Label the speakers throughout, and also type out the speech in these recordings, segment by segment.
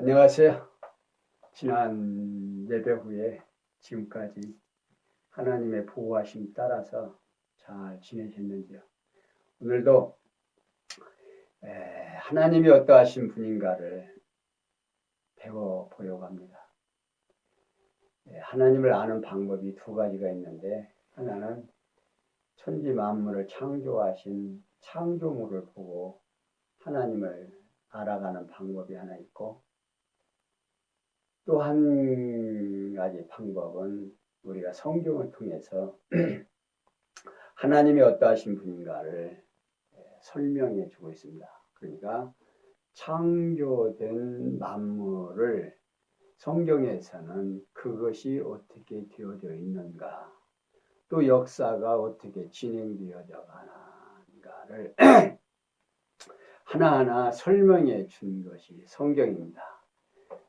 Speaker 1: 안녕하세요. 지난 예배 후에 지금까지 하나님의 보호하심 따라서 잘 지내셨는지요? 오늘도 하나님이 어떠하신 분인가를 배워보려고 합니다. 하나님을 아는 방법이 두 가지가 있는데, 하나는 천지 만물을 창조하신 창조물을 보고 하나님을 알아가는 방법이 하나 있고, 또 한 가지 방법은 우리가 성경을 통해서 하나님이 어떠하신 분인가를 설명해 주고 있습니다. 그러니까 창조된 만물을 성경에서는 그것이 어떻게 되어져 있는가, 또 역사가 어떻게 진행되어져 가는가를 하나하나 설명해 준 것이 성경입니다.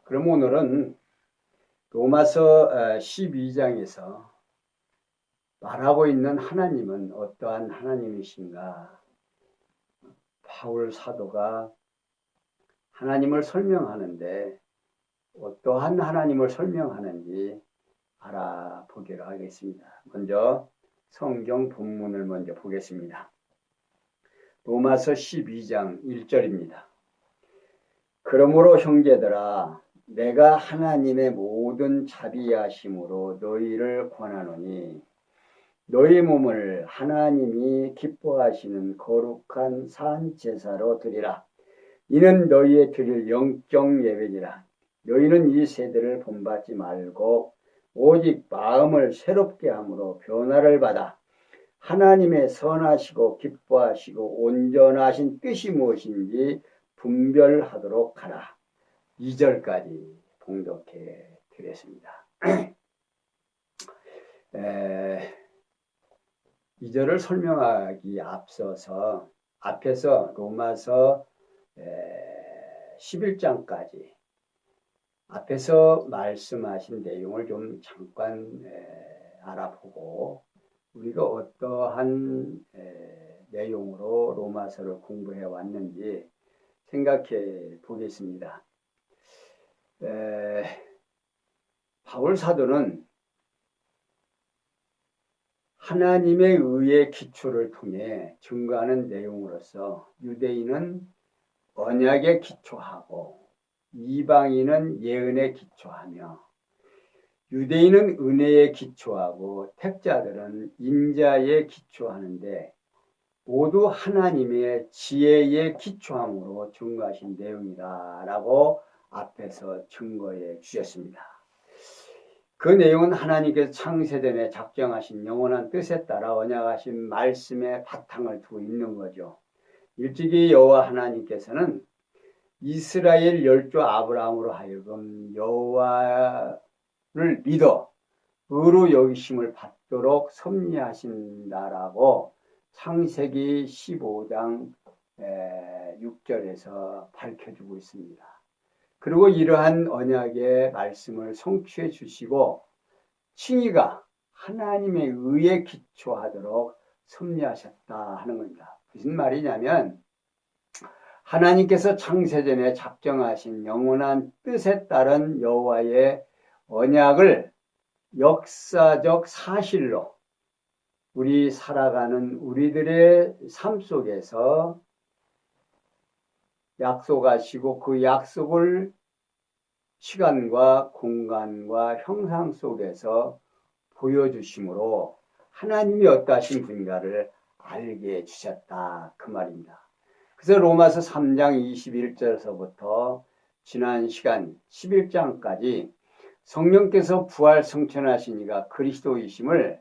Speaker 1: 그럼 오늘은 로마서 12장에서 말하고 있는 하나님은 어떠한 하나님이신가? 바울 사도가 하나님을 설명하는데 어떠한 하나님을 설명하는지 알아보기로 하겠습니다. 먼저 성경 본문을 먼저 보겠습니다. 로마서 12장 1절입니다. 그러므로 형제들아, 내가 하나님의 모든 자비하심으로 너희를 권하노니 너희 몸을 하나님이 기뻐하시는 거룩한 산 제사로 드리라. 이는 너희의 드릴 영적 예배니라. 너희는 이 세대를 본받지 말고 오직 마음을 새롭게 함으로 변화를 받아 하나님의 선하시고 기뻐하시고 온전하신 뜻이 무엇인지 분별하도록 하라. 2절까지 봉독해 드렸습니다. 2절을 설명하기 앞서서 앞에서 로마서 11장까지 앞에서 말씀하신 내용을 좀 잠깐 알아보고 우리가 어떠한 내용으로 로마서를 공부해 왔는지 생각해 보겠습니다. 바울 사도는 하나님의 의의 기초를 통해 증거하는 내용으로서 유대인은 언약에 기초하고 이방인은 예언에 기초하며 유대인은 은혜에 기초하고 택자들은 인자에 기초하는데 모두 하나님의 지혜에 기초함으로 증거하신 내용이다라고 앞에서 증거해 주셨습니다. 그 내용은 하나님께서 창세전에 작정하신 영원한 뜻에 따라 언약하신 말씀에 바탕을 두고 있는 거죠. 일찍이 여호와 하나님께서는 이스라엘 열조 아브라함으로 하여금 여호와를 믿어 의로 여기심을 받도록 섭리하신다라고 창세기 15장 6절에서 밝혀주고 있습니다. 그리고 이러한 언약의 말씀을 성취해 주시고 칭의가 하나님의 의에 기초하도록 섭리하셨다 하는 겁니다. 무슨 말이냐면 하나님께서 창세전에 작정하신 영원한 뜻에 따른 여호와의 언약을 역사적 사실로 우리 살아가는 우리들의 삶 속에서 약속하시고 그 약속을 시간과 공간과 형상 속에서 보여주심으로 하나님이 어떠하신 분인가를 알게 해주셨다 그 말입니다. 그래서 로마서 3장 21절에서부터 지난 시간 11장까지 성령께서 부활 성천하신 이가 그리스도이심을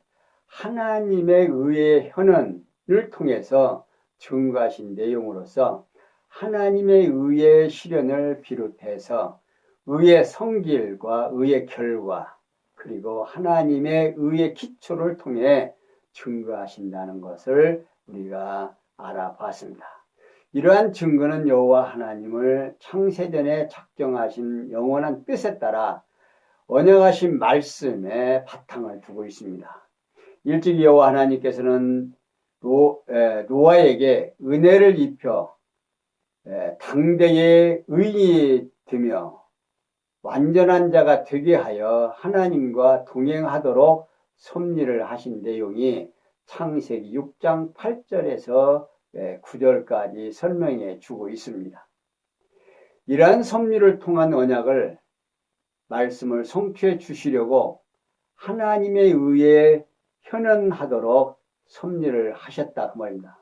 Speaker 1: 하나님의 의의 현언을 통해서 증거하신 내용으로서 하나님의 의의 실현을 비롯해서 의의 성질과 의의 결과 그리고 하나님의 의의 기초를 통해 증거하신다는 것을 우리가 알아봤습니다. 이러한 증거는 여호와 하나님을 창세전에 작정하신 영원한 뜻에 따라 언약하신 말씀에 바탕을 두고 있습니다. 일찍이 여호와 하나님께서는 노아에게 은혜를 입혀 당대의 의인이 되며 완전한 자가 되게 하여 하나님과 동행하도록 섭리를 하신 내용이 창세기 6장 8절에서 9절까지 설명해 주고 있습니다. 이러한 섭리를 통한 언약을 말씀을 성취해 주시려고 하나님에 의해 현현하도록 섭리를 하셨다 그 말입니다.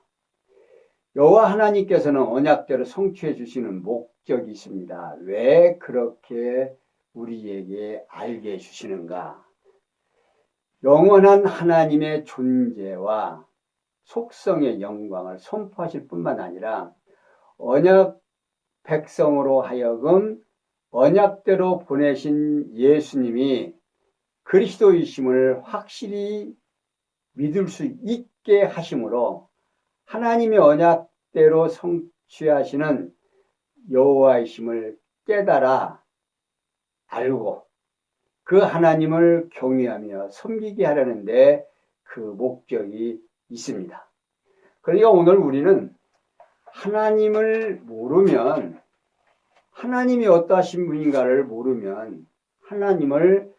Speaker 1: 여호와 하나님께서는 언약대로 성취해 주시는 목적이 있습니다. 왜 그렇게 우리에게 알게 해주시는가? 영원한 하나님의 존재와 속성의 영광을 선포하실 뿐만 아니라 언약 백성으로 하여금 언약대로 보내신 예수님이 그리스도이심을 확실히 믿을 수 있게 하심으로 하나님의 언약대로 성취하시는 여호와이심을 깨달아 알고 그 하나님을 경외하며 섬기게 하려는데 그 목적이 있습니다. 그러니까 오늘 우리는 하나님을 모르면, 하나님이 어떠하신 분인가를 모르면 하나님을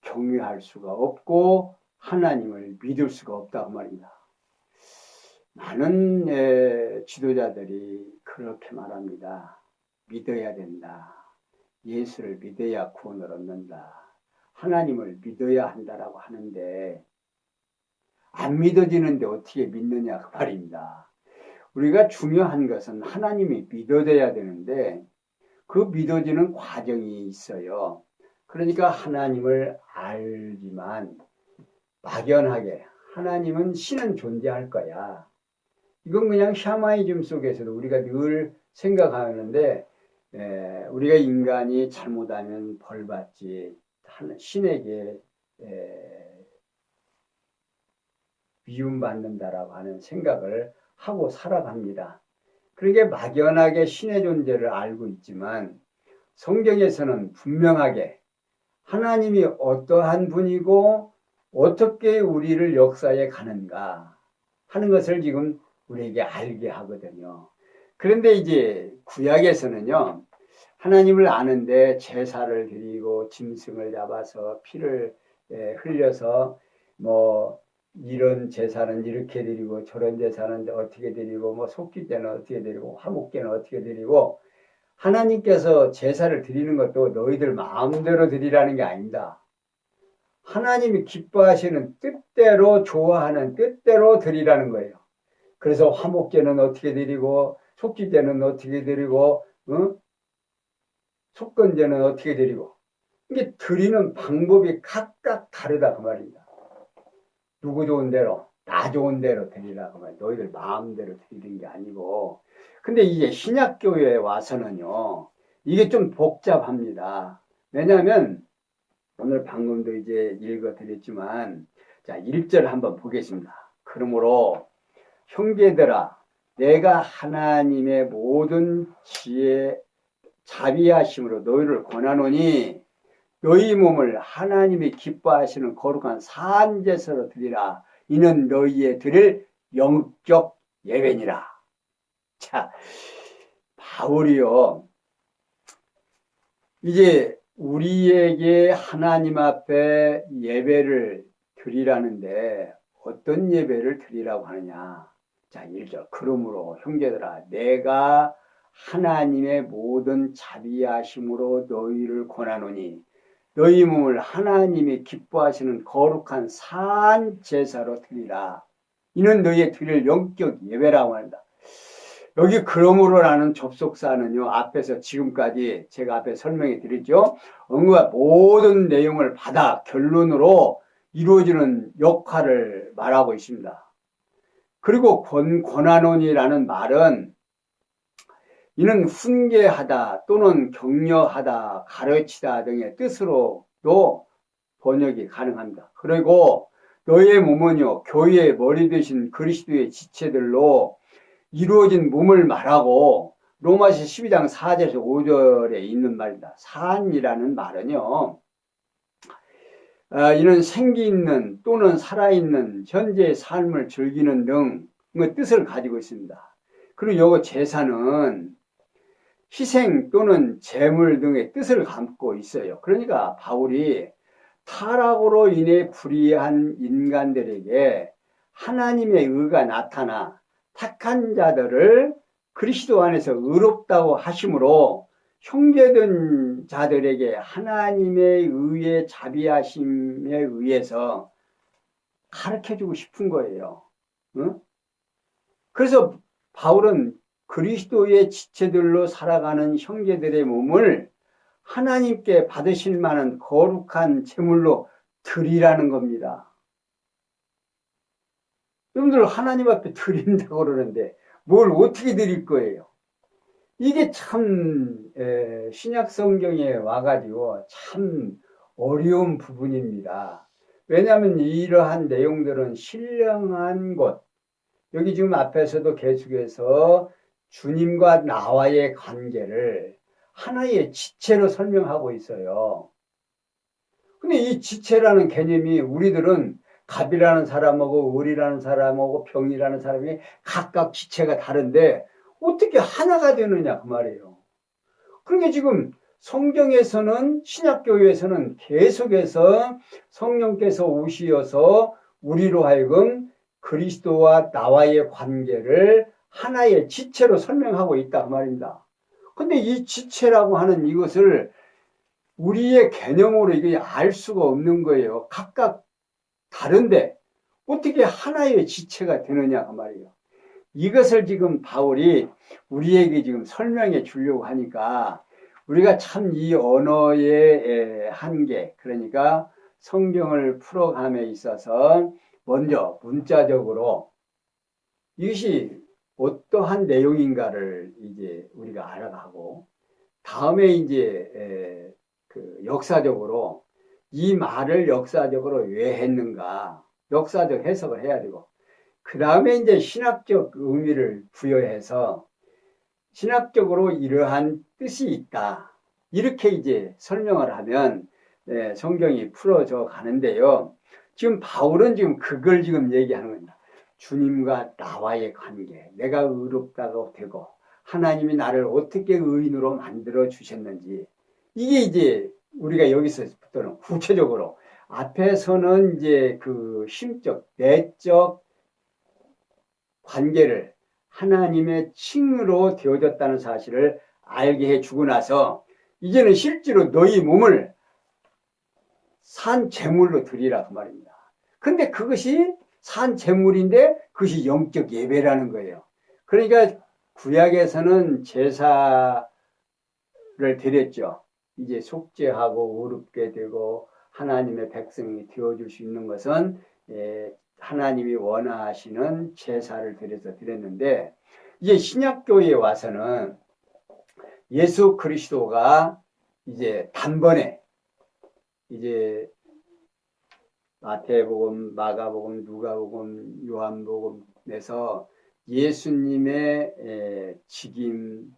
Speaker 1: 경외할 수가 없고 하나님을 믿을 수가 없다고 말입니다. 많은 지도자들이 그렇게 말합니다. 믿어야 된다. 예수를 믿어야 구원을 얻는다. 하나님을 믿어야 한다라고 하는데 안 믿어지는데 어떻게 믿느냐 그 말입니다. 우리가 중요한 것은 하나님이 믿어져야 되는데 그 믿어지는 과정이 있어요. 그러니까 하나님을 알지만 막연하게 하나님은 신은 존재할 거야. 이건 그냥 샤머니즘 속에서도 우리가 늘 생각하는데 우리가 인간이 잘못하면 벌받지 신에게 미움받는다라고 하는 생각을 하고 살아갑니다. 그러게 막연하게 신의 존재를 알고 있지만 성경에서는 분명하게 하나님이 어떠한 분이고 어떻게 우리를 역사에 가는가 하는 것을 지금 우리에게 알게 하거든요. 그런데 이제 구약에서는요, 하나님을 아는데 제사를 드리고 짐승을 잡아서 피를 흘려서 뭐 이런 제사는 이렇게 드리고 저런 제사는 어떻게 드리고 뭐 속죄제는 어떻게 드리고 화목제는 어떻게 드리고 하나님께서 제사를 드리는 것도 너희들 마음대로 드리라는 게 아닙니다. 하나님이 기뻐하시는 뜻대로 좋아하는 뜻대로 드리라는 거예요. 그래서 화목제는 어떻게 드리고 속죄제는 어떻게 드리고 속건제는 어떻게 드리고 이게 드리는 방법이 각각 다르다 그 말입니다. 누구 좋은 대로 나 좋은 대로 드리라 그 말이에요. 너희들 마음대로 드리는 게 아니고. 근데 이제 신약교회에 와서는요 이게 좀 복잡합니다. 왜냐하면 오늘 방금도 이제 읽어드렸지만 자 1절 한번 보겠습니다. 그러므로 형제들아 내가 하나님의 모든 지혜 자비하심으로 너희를 권하노니 너희 몸을 하나님이 기뻐하시는 거룩한 산제사로 드리라. 이는 너희의 드릴 영적 예배니라. 자, 바울이요 이제 우리에게 하나님 앞에 예배를 드리라는데 어떤 예배를 드리라고 하느냐. 자, 1절. 그러므로 형제들아 내가 하나님의 모든 자비하심으로 너희를 권하노니 너희 몸을 하나님이 기뻐하시는 거룩한 산 제사로 드리라. 이는 너희의 드릴 영적 예배라고 합니다. 여기 그러므로라는 접속사는요 앞에서 지금까지 제가 앞에 설명해 드렸죠. 언급한 모든 내용을 받아 결론으로 이루어지는 역할을 말하고 있습니다. 그리고 권하노니라는 말은 이는 훈계하다 또는 격려하다 가르치다 등의 뜻으로도 번역이 가능합니다. 그리고 너희의 몸은요 교회의 머리 되신 그리스도의 지체들로 이루어진 몸을 말하고 로마서 12장 4절에서 5절에 있는 말입니다. 산이라는 말은요 이는 생기 있는 또는 살아있는 현재의 삶을 즐기는 등의 뜻을 가지고 있습니다. 그리고 이 제사는 희생 또는 제물 등의 뜻을 담고 있어요. 그러니까 바울이 타락으로 인해 불의한 인간들에게 하나님의 의가 나타나 택한 자들을 그리스도 안에서 의롭다고 하심으로 형제된 자들에게 하나님의 의의 자비하심에 의해서 가르쳐주고 싶은 거예요. 응? 그래서 바울은 그리스도의 지체들로 살아가는 형제들의 몸을 하나님께 받으실 만한 거룩한 제물로 드리라는 겁니다. 여러분들 하나님 앞에 드린다고 그러는데 뭘 어떻게 드릴 거예요? 이게 참 신약 성경에 와가지고 참 어려운 부분입니다. 왜냐하면 이러한 내용들은 신령한 것, 여기 지금 앞에서도 계속해서 주님과 나와의 관계를 하나의 지체로 설명하고 있어요. 근데 이 지체라는 개념이 우리들은 갑이라는 사람하고 을이라는 사람하고 병이라는 사람이 각각 지체가 다른데 어떻게 하나가 되느냐 그 말이에요. 그러니까 지금 성경에서는 신약교회에서는 계속해서 성령께서 오시어서 우리로 하여금 그리스도와 나와의 관계를 하나의 지체로 설명하고 있다 그 말입니다. 근데 이 지체라고 하는 이것을 우리의 개념으로 이게 알 수가 없는 거예요. 각각 다른데 어떻게 하나의 지체가 되느냐 그 말이에요. 이것을 지금 바울이 우리에게 지금 설명해 주려고 하니까 우리가 참 이 언어의 한계, 그러니까 성경을 풀어감에 있어서 먼저 문자적으로 이것이 어떠한 내용인가를 이제 우리가 알아가고, 다음에 이제 그 역사적으로 이 말을 역사적으로 왜 했는가, 역사적 해석을 해야 되고, 그 다음에 이제 신학적 의미를 부여해서 신학적으로 이러한 뜻이 있다, 이렇게 이제 설명을 하면 성경이 풀어져 가는데요. 지금 바울은 지금 그걸 지금 얘기하는 겁니다. 주님과 나와의 관계, 내가 의롭다고 되고 하나님이 나를 어떻게 의인으로 만들어 주셨는지, 이게 이제 우리가 여기서부터는 구체적으로, 앞에서는 이제 그 심적, 내적 관계를 하나님의 칭으로 되어졌다는 사실을 알게 해주고 나서 이제는 실제로 너희 몸을 산 제물로 드리라 그 말입니다. 근데 그것이 산 제물인데 그것이 영적 예배라는 거예요. 그러니까 구약에서는 제사를 드렸죠. 이제 속죄하고 의롭게 되고 하나님의 백성이 되어줄 수 있는 것은 하나님이 원하시는 제사를 드렸는데, 이제 신약교회에 와서는 예수 그리스도가 이제 단번에 이제 마태복음, 마가복음, 누가복음, 요한복음에서 예수님의 직임,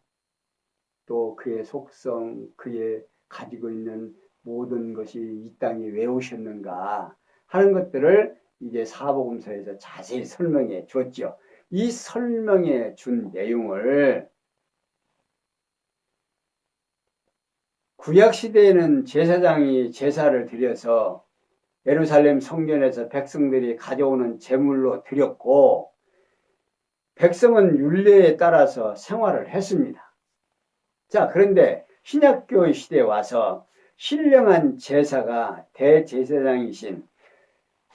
Speaker 1: 또 그의 속성, 그의 가지고 있는 모든 것이 이 땅에 왜 오셨는가 하는 것들을 이제 사복음서에서 자세히 설명해 줬죠. 이 설명해 준 내용을 구약시대에는 제사장이 제사를 드려서 예루살렘 성전에서 백성들이 가져오는 제물로 드렸고, 백성은 율례에 따라서 생활을 했습니다. 자, 그런데 신약교회 시대에 와서 신령한 제사가 대제사장이신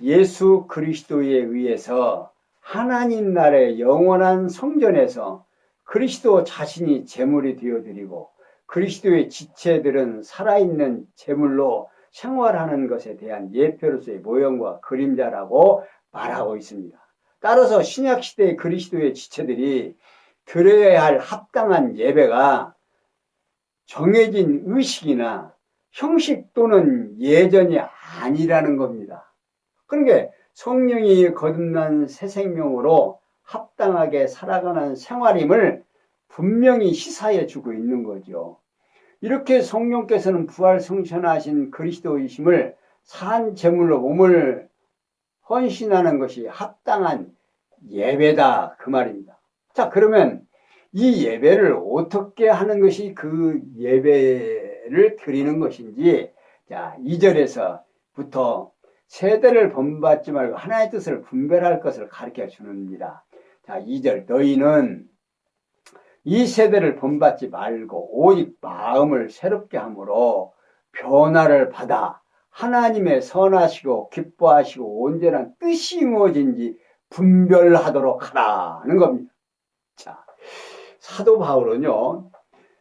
Speaker 1: 예수 그리스도에 의해서 하나님 나라의 영원한 성전에서 그리스도 자신이 제물이 되어드리고, 그리스도의 지체들은 살아있는 제물로 생활하는 것에 대한 예표로서의 모형과 그림자라고 말하고 있습니다. 따라서 신약시대의 그리스도의 지체들이 드려야 할 합당한 예배가 정해진 의식이나 형식 또는 예전이 아니라는 겁니다. 그러니까 성령이 거듭난 새 생명으로 합당하게 살아가는 생활임을 분명히 시사해 주고 있는 거죠. 이렇게 성령께서는 부활 성천하신 그리스도이심을 산 제물로 몸을 헌신하는 것이 합당한 예배다 그 말입니다. 자, 그러면 이 예배를 어떻게 하는 것이 그 예배를 드리는 것인지, 자, 2절에서부터 세대를 본받지 말고 하나의 뜻을 분별할 것을 가르쳐 주는니다. 자, 2절, 너희는 이 세대를 본받지 말고 오직 마음을 새롭게 함으로 변화를 받아 하나님의 선하시고 기뻐하시고 온전한 뜻이 무엇인지 분별하도록 하라는 겁니다. 자, 사도 바울은요,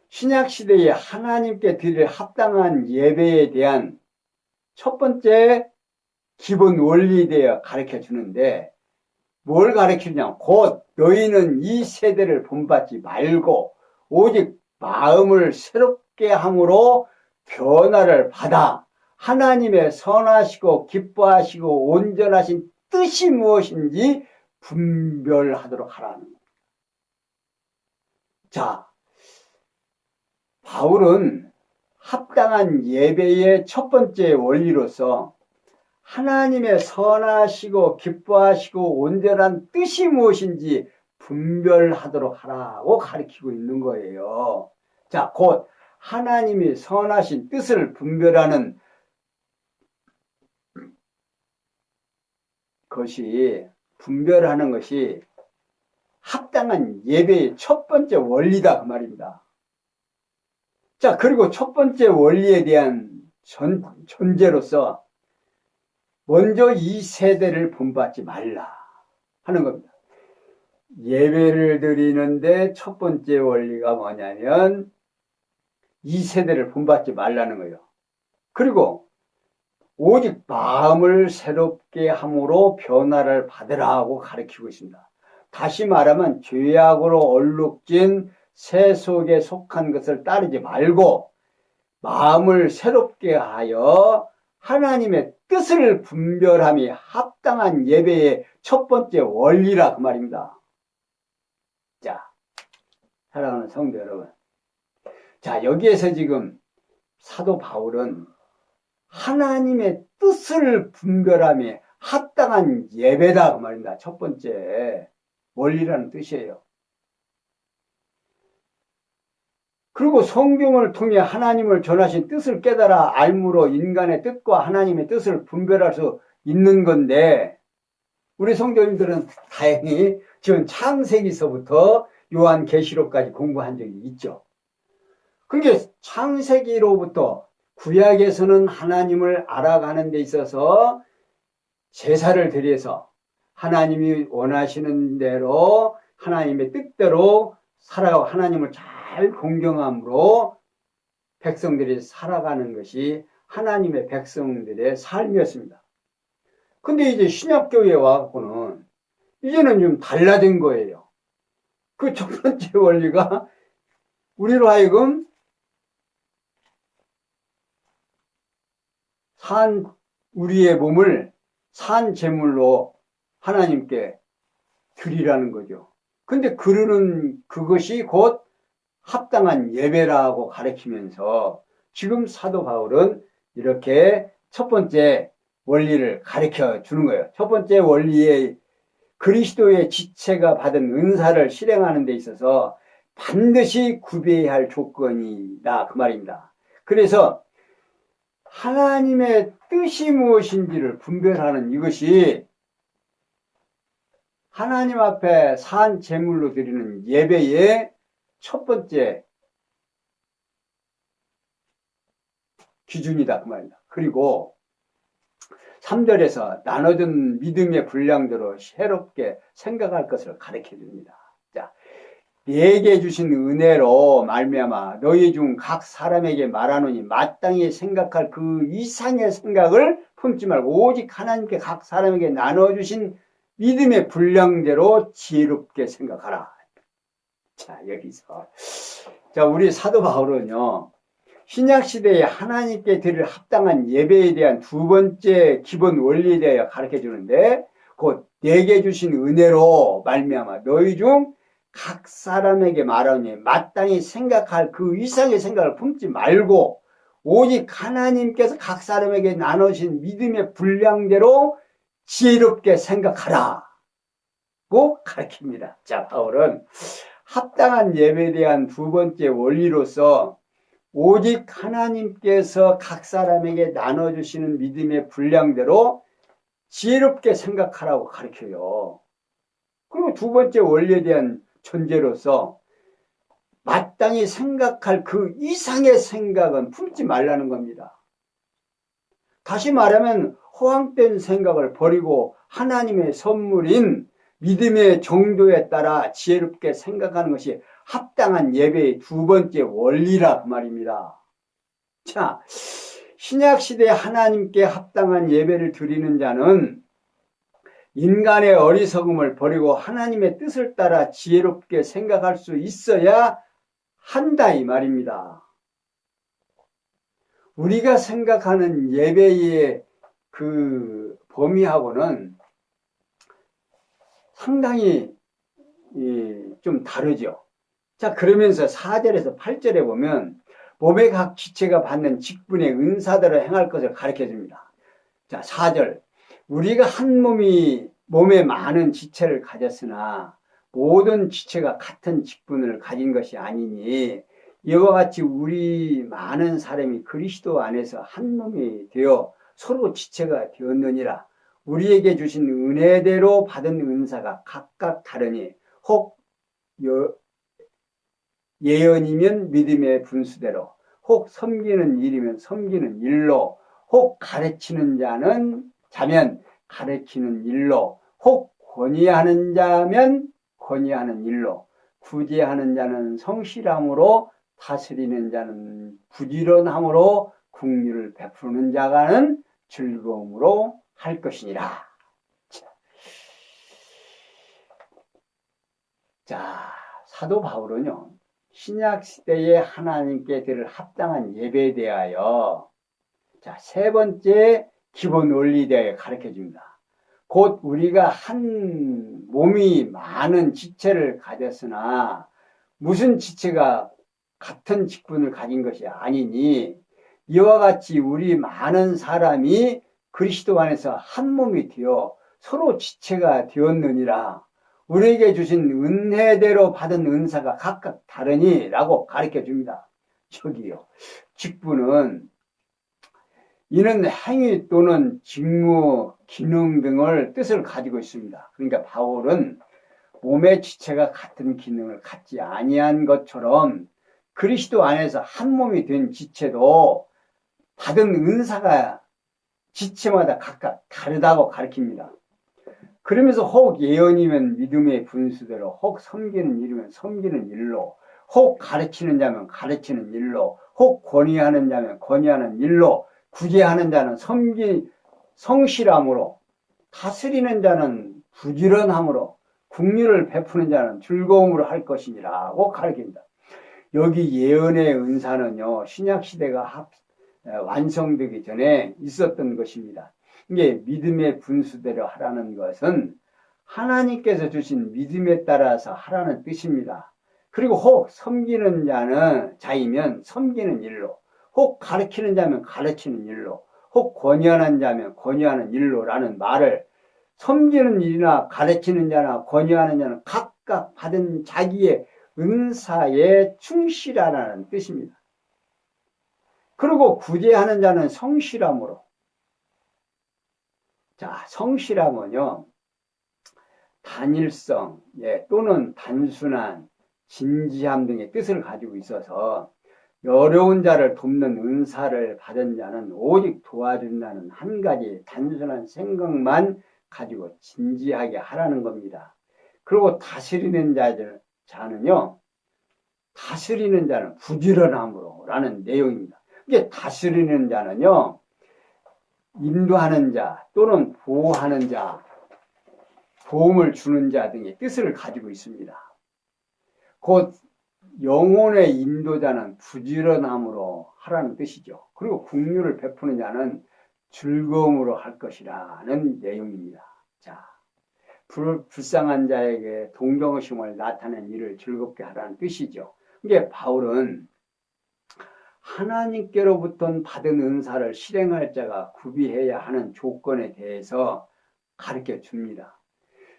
Speaker 1: 신약시대에 하나님께 드릴 합당한 예배에 대한 첫 번째 기본 원리에 대해 가르쳐 주는데, 뭘 가르치냐? 곧 너희는 이 세대를 본받지 말고 오직 마음을 새롭게 함으로 변화를 받아 하나님의 선하시고 기뻐하시고 온전하신 뜻이 무엇인지 분별하도록 하라는 겁니다. 자, 바울은 합당한 예배의 첫 번째 원리로서 하나님의 선하시고 기뻐하시고 온전한 뜻이 무엇인지 분별하도록 하라고 가르치고 있는 거예요. 자, 곧 하나님이 선하신 뜻을 분별하는 것이, 분별하는 것이 합당한 예배의 첫 번째 원리다 그 말입니다. 자, 그리고 첫 번째 원리에 대한 전제로서 먼저 이 세대를 본받지 말라 하는 겁니다. 예배를 드리는데 첫 번째 원리가 뭐냐면 이 세대를 본받지 말라는 거예요. 그리고 오직 마음을 새롭게 함으로 변화를 받으라고 가르치고 있습니다. 다시 말하면 죄악으로 얼룩진 새 속에 속한 것을 따르지 말고 마음을 새롭게 하여 하나님의 뜻을 분별함이 합당한 예배의 첫 번째 원리라 그 말입니다. 자, 사랑하는 성도 여러분, 자, 여기에서 지금 사도 바울은 하나님의 뜻을 분별함이 합당한 예배다 그 말입니다. 첫 번째 원리라는 뜻이에요. 그리고 성경을 통해 하나님을 전하신 뜻을 깨달아 알므로 인간의 뜻과 하나님의 뜻을 분별할 수 있는 건데, 우리 성도님들은 다행히 지금 창세기서부터 요한계시록까지 공부한 적이 있죠. 그게 창세기로부터 구약에서는 하나님을 알아가는 데 있어서 제사를 드려서 하나님이 원하시는 대로 하나님의 뜻대로 살아가고 하나님을 잘 공경함으로 백성들이 살아가는 것이 하나님의 백성들의 삶이었습니다. 근데 이제 신약교회에 와갖고는 이제는 좀 달라진 거예요. 그 첫 번째 원리가 우리로 하여금 우리의 몸을 산 제물로 하나님께 드리라는 거죠. 근데 그러는 그것이 곧 합당한 예배라고 가르치면서 지금 사도 바울은 이렇게 첫 번째 원리를 가르쳐 주는 거예요. 첫 번째 원리에 그리스도의 지체가 받은 은사를 실행하는 데 있어서 반드시 구비해야 할 조건이다 그 말입니다. 그래서 하나님의 뜻이 무엇인지를 분별하는 이것이 하나님 앞에 산 제물로 드리는 예배의 첫 번째 기준이다 그 말입니다. 그리고 3절에서 나눠준 믿음의 분량대로 새롭게 생각할 것을 가르쳐 줍니다. 자, 내게 주신 은혜로 말미암아 너희 중 각 사람에게 말하노니 마땅히 생각할 그 이상의 생각을 품지 말고 오직 하나님께 각 사람에게 나눠주신 믿음의 분량대로 지혜롭게 생각하라. 자, 여기서 자, 우리 사도 바울은요, 신약시대에 하나님께 드릴 합당한 예배에 대한 두 번째 기본 원리에 대하여 가르쳐 주는데, 곧 내게 주신 은혜로 말미암아 너희 중 각 사람에게 말하니 마땅히 생각할 그 이상의 생각을 품지 말고 오직 하나님께서 각 사람에게 나누신 믿음의 분량대로 지혜롭게 생각하라고 가르칩니다. 자, 바울은 합당한 예배에 대한 두 번째 원리로서 오직 하나님께서 각 사람에게 나눠주시는 믿음의 분량대로 지혜롭게 생각하라고 가르쳐요. 그리고 두 번째 원리에 대한 전제로서 마땅히 생각할 그 이상의 생각은 품지 말라는 겁니다. 다시 말하면 허황된 생각을 버리고 하나님의 선물인 믿음의 정도에 따라 지혜롭게 생각하는 것이 합당한 예배의 두 번째 원리라 그 말입니다. 자, 신약시대에 하나님께 합당한 예배를 드리는 자는 인간의 어리석음을 버리고 하나님의 뜻을 따라 지혜롭게 생각할 수 있어야 한다 이 말입니다. 우리가 생각하는 예배의 그 범위하고는 상당히 좀 다르죠. 자, 그러면서 4절에서 8절에 보면 몸의 각 지체가 받는 직분의 은사대로 행할 것을 가르쳐 줍니다. 자, 4절. 우리가 한 몸에 많은 지체를 가졌으나 모든 지체가 같은 직분을 가진 것이 아니니 이와 같이 우리 많은 사람이 그리스도 안에서 한 몸이 되어 서로 지체가 되었느니라. 우리에게 주신 은혜대로 받은 은사가 각각 다르니 혹 예언이면 믿음의 분수대로, 혹 섬기는 일이면 섬기는 일로, 혹 가르치는 자면 가르치는 일로, 혹 권위하는 자면 권위하는 일로, 구제하는 자는 성실함으로, 다스리는 자는 부지런함으로, 긍휼을 베푸는 자가는 즐거움으로 할 것이니라. 자, 사도 바울은요, 신약 시대에 하나님께 드릴 합당한 예배에 대하여 자, 세 번째 기본 원리에 대하여 가르쳐 줍니다. 곧 우리가 한 몸이 많은 지체를 가졌으나 무슨 지체가 같은 직분을 가진 것이 아니니 이와 같이 우리 많은 사람이 그리스도 안에서 한 몸이 되어 서로 지체가 되었느니라. 우리에게 주신 은혜대로 받은 은사가 각각 다르니 라고 가르쳐 줍니다. 저기요. 직분은 이는 행위 또는 직무, 기능 등을 뜻을 가지고 있습니다. 그러니까 바울은 몸의 지체가 같은 기능을 갖지 아니한 것처럼 그리스도 안에서 한 몸이 된 지체도 받은 은사가 지체마다 각각 다르다고 가르칩니다. 그러면서 혹 예언이면 믿음의 분수대로, 혹 섬기는 일이면 섬기는 일로, 혹 가르치는 자면 가르치는 일로, 혹 권위하는 자면 권위하는 일로, 구제하는 자는 성실함으로, 다스리는 자는 부지런함으로, 긍휼을 베푸는 자는 즐거움으로 할 것이니라고 가르칩니다. 여기 예언의 은사는요, 신약시대가 완성되기 전에 있었던 것입니다. 이게 믿음의 분수대로 하라는 것은 하나님께서 주신 믿음에 따라서 하라는 뜻입니다. 그리고 혹 섬기는 자이면 섬기는 일로, 혹 가르치는 자면 가르치는 일로, 혹 권위하는 자면 권위하는 일로라는 말을 섬기는 일이나 가르치는 자나 권위하는 자는 각각 받은 자기의 은사에 충실하라는 뜻입니다. 그리고 구제하는 자는 성실함으로. 자, 성실함은요, 단일성, 또는 단순한 진지함 등의 뜻을 가지고 있어서 어려운 자를 돕는 은사를 받은 자는 오직 도와준다는 한 가지 단순한 생각만 가지고 진지하게 하라는 겁니다. 그리고 다스리는 자는요, 다스리는 자는 부지런함으로 라는 내용입니다. 이게 다스리는 자는요, 인도하는 자 또는 보호하는 자, 도움을 주는 자 등의 뜻을 가지고 있습니다. 곧 영혼의 인도자는 부지런함으로 하라는 뜻이죠. 그리고 긍휼을 베푸는 자는 즐거움으로 할 것이라는 내용입니다. 자, 불쌍한 자에게 동정심을 나타내는 일을 즐겁게 하라는 뜻이죠. 이게 바울은 하나님께로부터 받은 은사를 실행할 자가 구비해야 하는 조건에 대해서 가르쳐 줍니다.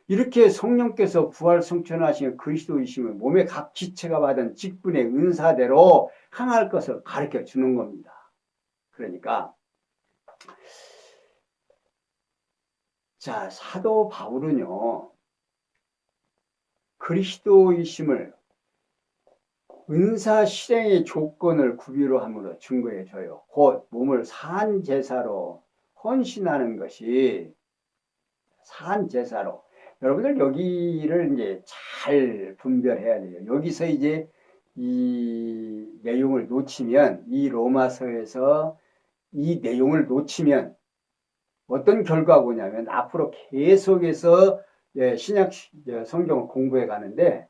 Speaker 1: 이렇게 성령께서 부활 성천하신 그리스도이심을 몸의 각 지체가 받은 직분의 은사대로 행할 것을 가르쳐 주는 겁니다. 그러니까 자, 사도 바울은요, 그리스도이심을 은사 실행의 조건을 구비로 함으로 증거해 줘요. 곧 몸을 산 제사로 헌신하는 것이 산 제사로. 여러분들 여기를 이제 잘 분별해야 돼요. 여기서 이제 이 내용을 놓치면, 이 로마서에서 이 내용을 놓치면 어떤 결과가 오냐면 앞으로 계속해서 신약 성경을 공부해 가는데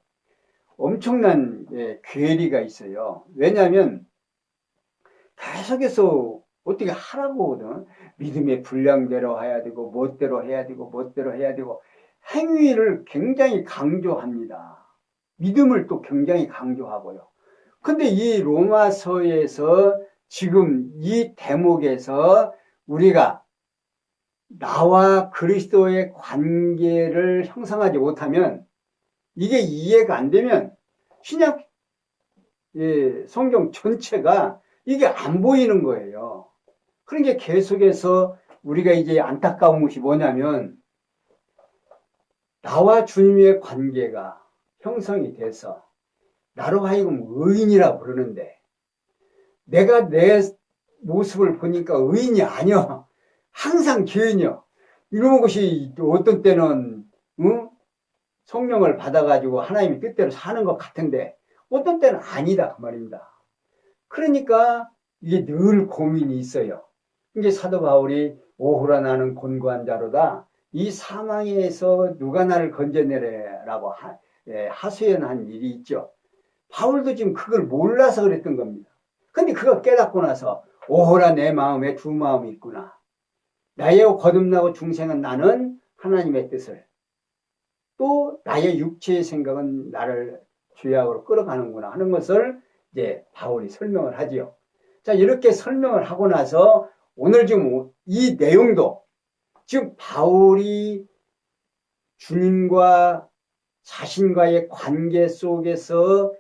Speaker 1: 엄청난 괴리가 있어요. 왜냐하면 계속해서 어떻게 하라고 믿음의 분량대로 해야 되고 멋대로 해야 되고 멋대로 해야 되고 행위를 굉장히 강조합니다. 믿음을 또 굉장히 강조하고요. 근데 이 로마서에서 지금 이 대목에서 우리가 나와 그리스도의 관계를 형성하지 못하면, 이게 이해가 안 되면 신약 성경 전체가 이게 안 보이는 거예요. 그러니까 계속해서 우리가 이제 안타까운 것이 뭐냐면, 나와 주님의 관계가 형성이 돼서 나로 하여금 의인이라고 그러는데 내가 내 모습을 보니까 의인이 아니야. 항상 죄인이야. 이런 것이 어떤 때는 성령을 받아가지고 하나님의 뜻대로 사는 것 같은데 어떤 때는 아니다 그 말입니다. 그러니까 이게 늘 고민이 있어요. 이게 사도 바울이 오호라 나는 곤고한 자로다. 이 사망에서 누가 나를 건져내라라고 하소연한 일이 있죠. 바울도 지금 그걸 몰라서 그랬던 겁니다. 근데 그거 깨닫고 나서 오호라 내 마음에 두 마음이 있구나. 나의 거듭나고 중생은 나는 하나님의 뜻을, 또 나의 육체의 생각은 나를 죄악으로 끌어가는구나 하는 것을 이제 바울이 설명을 하지요. 자, 이렇게 설명을 하고 나서 오늘 지금 이 내용도 지금 바울이 주님과 자신과의 관계 속에서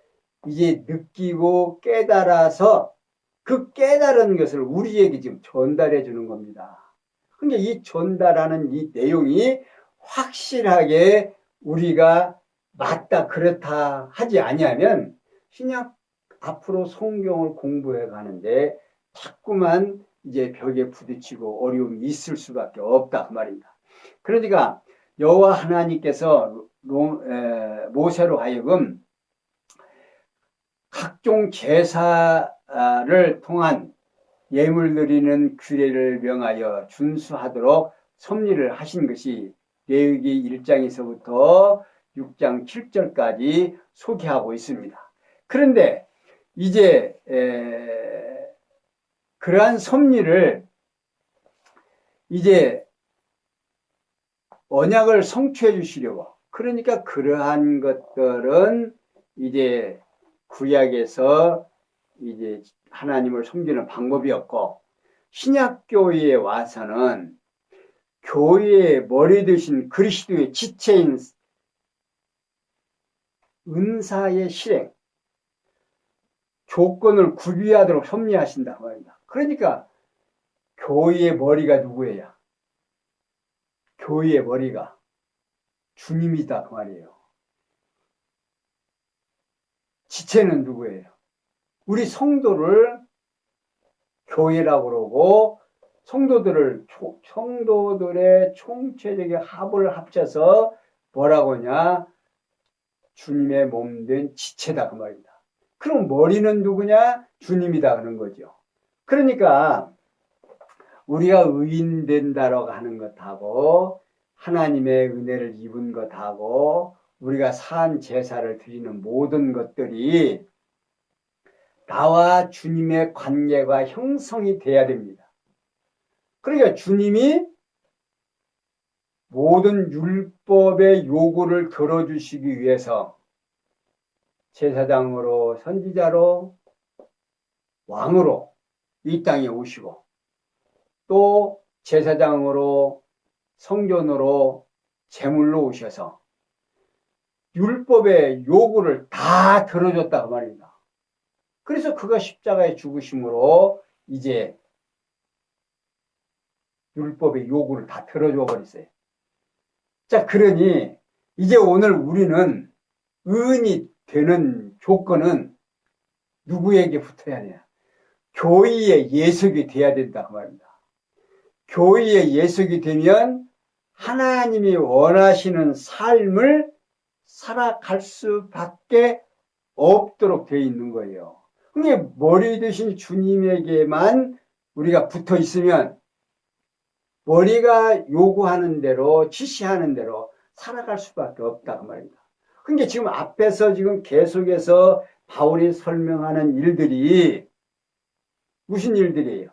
Speaker 1: 이제 느끼고 깨달아서 그 깨달은 것을 우리에게 지금 전달해 주는 겁니다. 그러니까 이 전달하는 이 내용이 확실하게 우리가 맞다 그렇다 하지 아니하면 신약 앞으로 성경을 공부해 가는데 자꾸만 이제 벽에 부딪히고 어려움이 있을 수밖에 없다 그 말입니다. 그러니까 여호와 하나님께서 모세로 하여금 각종 제사를 통한 예물 드리는 규례를 명하여 준수하도록 섭리를 하신 것이 레위기 1장에서부터 6장 7절까지 소개하고 있습니다. 그런데 이제 그러한 섭리를 이제 언약을 성취해 주시려고, 그러니까 그러한 것들은 이제 구약에서 이제 하나님을 섬기는 방법이었고, 신약교회에 와서는 교회의 머리 되신 그리스도의 지체인 은사의 실행, 조건을 구비하도록 섭리하신다 말입니다. 그러니까 교회의 머리가 누구예요? 교회의 머리가 주님이다 그 말이에요. 지체는 누구예요? 우리 성도를 교회라고 그러고, 성도들의 총체적인 합을 합쳐서 뭐라고 하냐? 주님의 몸된 지체다 그 말입니다. 그럼 머리는 누구냐? 주님이다 하는 거죠. 그러니까 우리가 의인 된다라고 하는 것하고 하나님의 은혜를 입은 것하고 우리가 산 제사를 드리는 모든 것들이 나와 주님의 관계가 형성이 돼야 됩니다. 그러니까 주님이 모든 율법의 요구를 들어주시기 위해서 제사장으로, 선지자로, 왕으로 이 땅에 오시고, 또 제사장으로, 성전으로 제물로 오셔서 율법의 요구를 다 들어줬다고 말입니다. 그래서 그가 십자가에 죽으심으로 이제 율법의 요구를 다 들어줘 버렸어요. 자, 그러니 이제 오늘 우리는 의인이 되는 조건은 누구에게 붙어야 되냐? 교회의 예속이 돼야 된다고 말입니다. 교회의 예속이 되면 하나님이 원하시는 삶을 살아갈 수밖에 없도록 되어 있는 거예요. 그게 머리 대신 주님에게만 우리가 붙어 있으면 머리가 요구하는 대로, 지시하는 대로 살아갈 수밖에 없다고 말입니다. 그러니까 지금 앞에서 지금 계속해서 바울이 설명하는 일들이 무슨 일들이에요?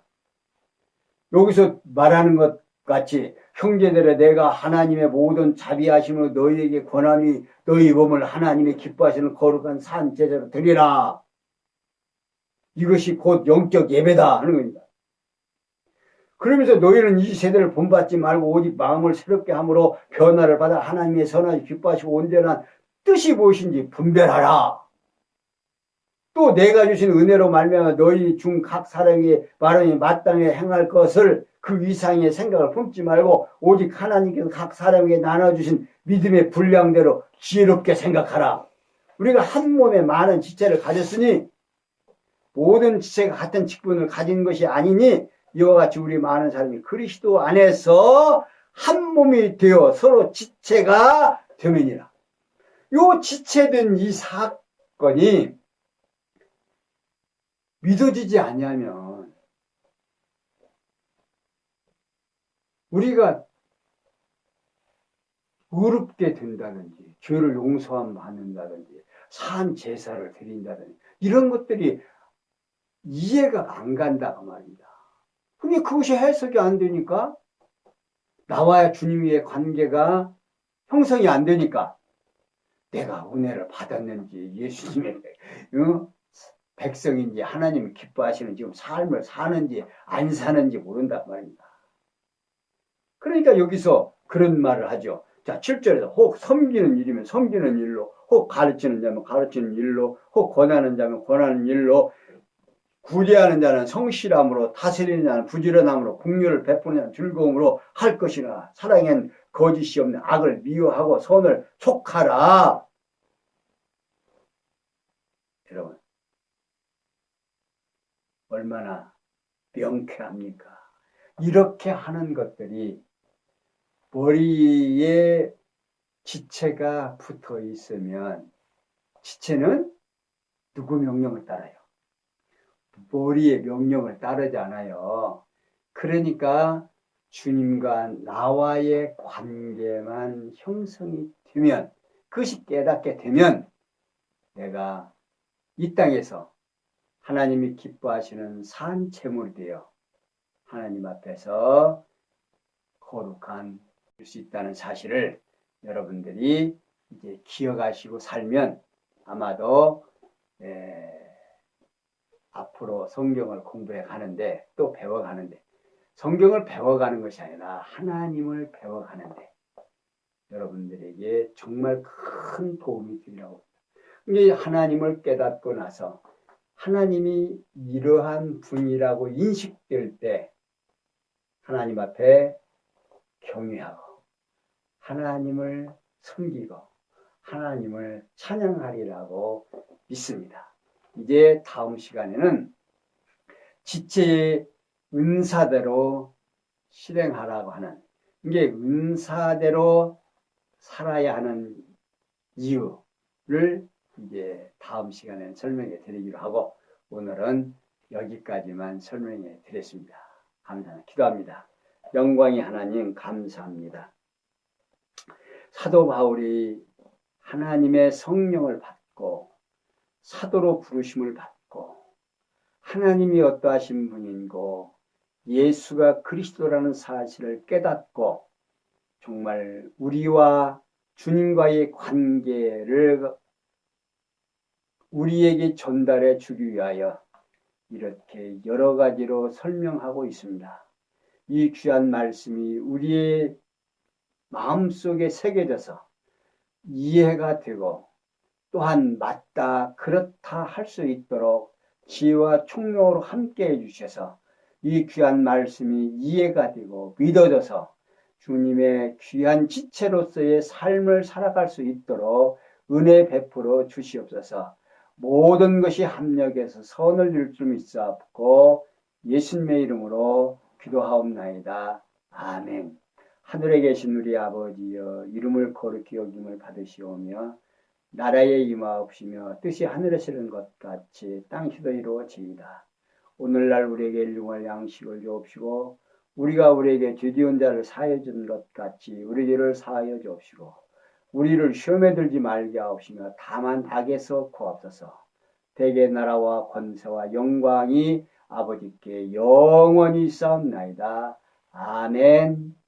Speaker 1: 여기서 말하는 것 같이 형제들아 내가 하나님의 모든 자비하심으로 너희에게 권하니 너희 몸을 하나님의 기뻐하시는 거룩한 산 제사로 드리라. 이것이 곧 영적 예배다 하는 겁니다. 그러면서 너희는 이 세대를 본받지 말고 오직 마음을 새롭게 함으로 변화를 받아 하나님의 선하시 기뻐하시고 온전한 뜻이 무엇인지 분별하라. 또 내가 주신 은혜로 말미암아 너희 중 각 사람에게 마땅히 마땅히 행할 것을 그 이상의 생각을 품지 말고 오직 하나님께서 각 사람에게 나눠주신 믿음의 분량대로 지혜롭게 생각하라. 우리가 한 몸에 많은 지체를 가졌으니 모든 지체가 같은 직분을 가진 것이 아니니 이와 같이 우리 많은 사람이 그리스도 안에서 한 몸이 되어 서로 지체가 되면이라. 요 지체된 이 사건이 믿어지지 아니하면 우리가 의롭게 된다든지 죄를 용서함 받는다든지 산 제사를 드린다든지 이런 것들이 이해가 안 간다고 말입니다. 근데 그것이 해석이 안 되니까 나와 주님의 관계가 형성이 안 되니까 내가 은혜를 받았는지 예수님의 백성인지 하나님이 기뻐하시는 지금 삶을 사는지 안 사는지 모른단 말입니다. 그러니까 여기서 그런 말을 하죠. 자, 7절에서 혹 섬기는 일이면 섬기는 일로, 혹 가르치는 자면 가르치는 일로, 혹 권하는 자면 권하는 일로, 구제하는 자는 성실함으로, 다스리는 자는 부지런함으로, 긍휼을 베푸는 자는 즐거움으로 할 것이나 사랑엔 거짓이 없는 악을 미워하고 선을 촉하라. 여러분, 얼마나 명쾌합니까? 이렇게 하는 것들이 머리에 지체가 붙어 있으면 지체는 누구 명령을 따라요? 머리의 명령을 따르지 않아요. 그러니까 주님과 나와의 관계만 형성이 되면, 그것이 깨닫게 되면 내가 이 땅에서 하나님이 기뻐하시는 산 제물이 되어 하나님 앞에서 거룩한 될 수 있다는 사실을 여러분들이 이제 기억하시고 살면 아마도 앞으로 성경을 공부해 가는데 또 배워가는데 성경을 배워가는 것이 아니라 하나님을 배워가는데 여러분들에게 정말 큰 도움이 되리라고. 이게 하나님을 깨닫고 나서 하나님이 이러한 분이라고 인식될 때 하나님 앞에 경외하고 하나님을 섬기고 하나님을 찬양하리라고 믿습니다. 이제 다음 시간에는 지체의 은사대로 실행하라고 하는, 이게 은사대로 살아야 하는 이유를 이제 다음 시간에 설명해 드리기로 하고 오늘은 여기까지만 설명해 드렸습니다. 감사합니다. 기도합니다. 영광이 하나님 감사합니다. 사도 바울이 하나님의 성령을 받고 사도로 부르심을 받고 하나님이 어떠하신 분인고 예수가 그리스도라는 사실을 깨닫고 정말 우리와 주님과의 관계를 우리에게 전달해 주기 위하여 이렇게 여러 가지로 설명하고 있습니다. 이 귀한 말씀이 우리의 마음속에 새겨져서 이해가 되고 또한 맞다, 그렇다 할 수 있도록 지혜와 총명으로 함께 해주셔서 이 귀한 말씀이 이해가 되고 믿어져서 주님의 귀한 지체로서의 삶을 살아갈 수 있도록 은혜 베풀어 주시옵소서. 모든 것이 합력해서 선을 이룰 줄 믿사옵고 예수님의 이름으로 기도하옵나이다. 아멘. 하늘에 계신 우리 아버지여, 이름을 거룩히 여김을 받으시오며 나라에 임하옵시며 뜻이 하늘에서 이루어진 것 같이 땅에서도 이루어지이다. 오늘날 우리에게 일용할 양식을 주옵시고 우리가 우리에게 죄지은 자를 사하여 준 것 같이 우리 죄를 사하여 주옵시고 우리를 시험에 들지 말게 하옵시며 다만 악에서 구하옵소서. 대개 나라와 권세와 영광이 아버지께 영원히 있사옵나이다. 아멘.